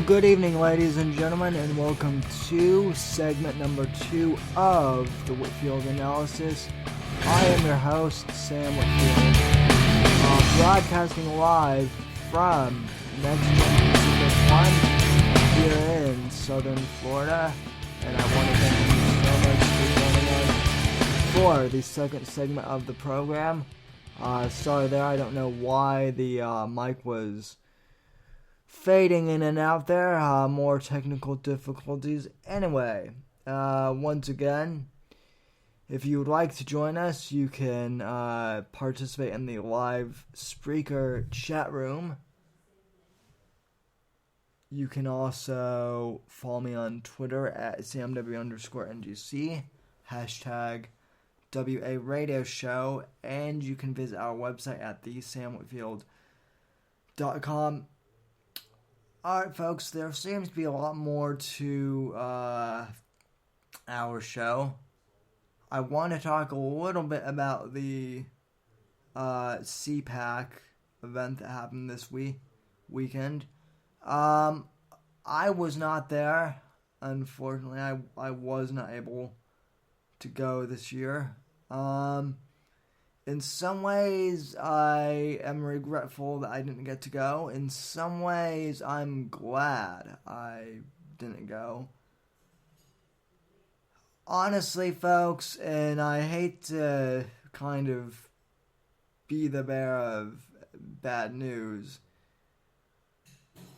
good evening, ladies and gentlemen, and welcome to segment number 2 of the Whitfield Analysis. I am your host, Sam Whitfield, broadcasting live from Next Gen Pacific 1 here in southern Florida, and I want to thank you so much for joining us for the second segment of the program. Sorry there, I don't know why the mic was fading in and out there, more technical difficulties. Anyway, once again, if you would like to join us, you can participate in the live Spreaker chat room. You can also follow me on Twitter at SamW_NGC, hashtag WA Radio Show, and you can visit our website at thesamwhitfield.com. Alright, folks, there seems to be a lot more to our show. I want to talk a little bit about the CPAC event that happened this weekend. I was not there. Unfortunately, I was not able to go this year. In some ways, I am regretful that I didn't get to go. In some ways, I'm glad I didn't go. Honestly, folks, and I hate to kind of be the bearer of bad news,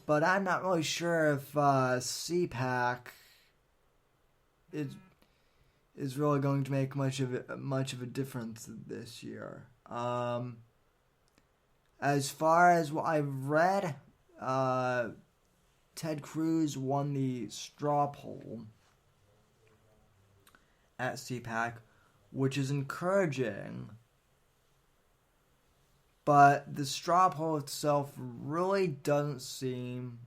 but I'm not really sure if CPAC is really going to make much of a difference this year. As far as what I've read, Ted Cruz won the straw poll at CPAC, which is encouraging, but the straw poll itself really doesn't seem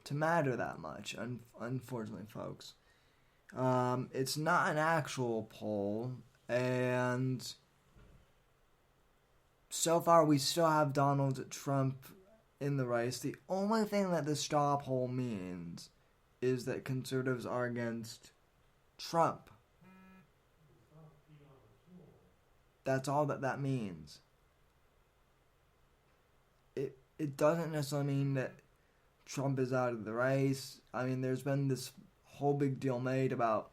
to matter that much, unfortunately, folks. It's not an actual poll, and so far we still have Donald Trump in the race. The only thing that the straw poll means is that conservatives are against Trump. That's all that means. It doesn't necessarily mean that Trump is out of the race. I mean, there's been this whole big deal made about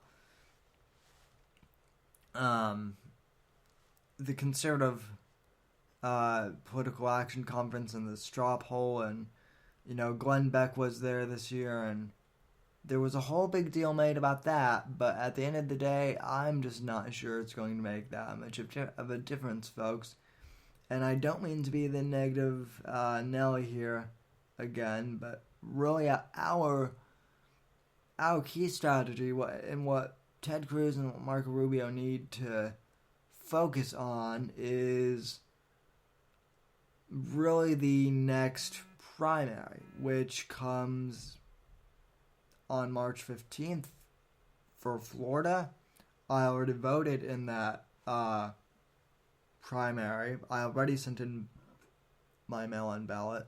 the conservative political action conference and the straw poll, and Glenn Beck was there this year, and there was a whole big deal made about that. But at the end of the day, I'm just not sure it's going to make that much of a difference, folks. And I don't mean to be the negative Nelly here again, but really our key strategy, what Ted Cruz and what Marco Rubio need to focus on, is really the next primary, which comes on March 15th for Florida. I already voted in that primary. I already sent in my mail-in ballot.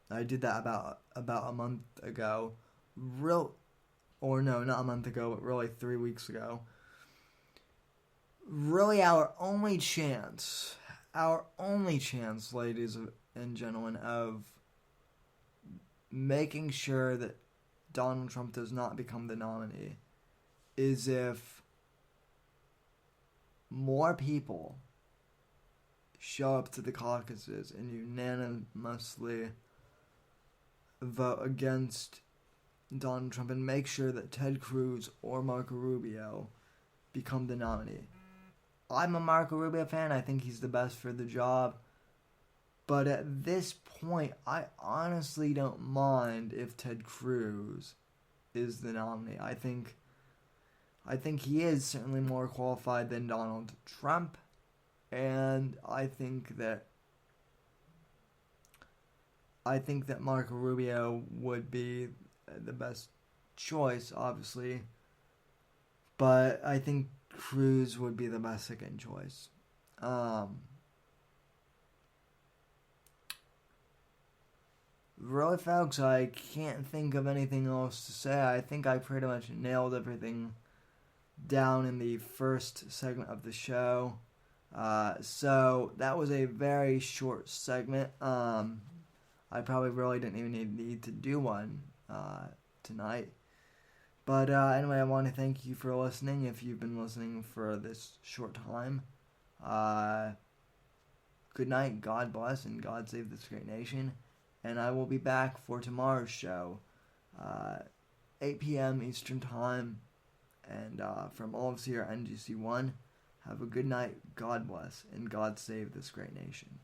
I did that about a month ago. Not a month ago, but really 3 weeks ago. Really our only chance, ladies and gentlemen, of making sure that Donald Trump does not become the nominee is if more people show up to the caucuses and unanimously vote against Donald Trump and make sure that Ted Cruz or Marco Rubio become the nominee. I'm a Marco Rubio fan. I think he's the best for the job. But at this point, I honestly don't mind if Ted Cruz is the nominee. I think he is certainly more qualified than Donald Trump. And I think that Marco Rubio would be the best choice, obviously. But I think Cruz would be the best second choice. really, folks, I can't think of anything else to say. I think I pretty much nailed everything down in the first segment of the show. So that was a very short segment. I probably really didn't even need to do one tonight. But anyway, I want to thank you for listening if you've been listening for this short time. Good night, God bless, and God save this great nation. And I will be back for tomorrow's show, 8 p.m. Eastern Time. And from all of us here at NGC1, have a good night, God bless, and God save this great nation.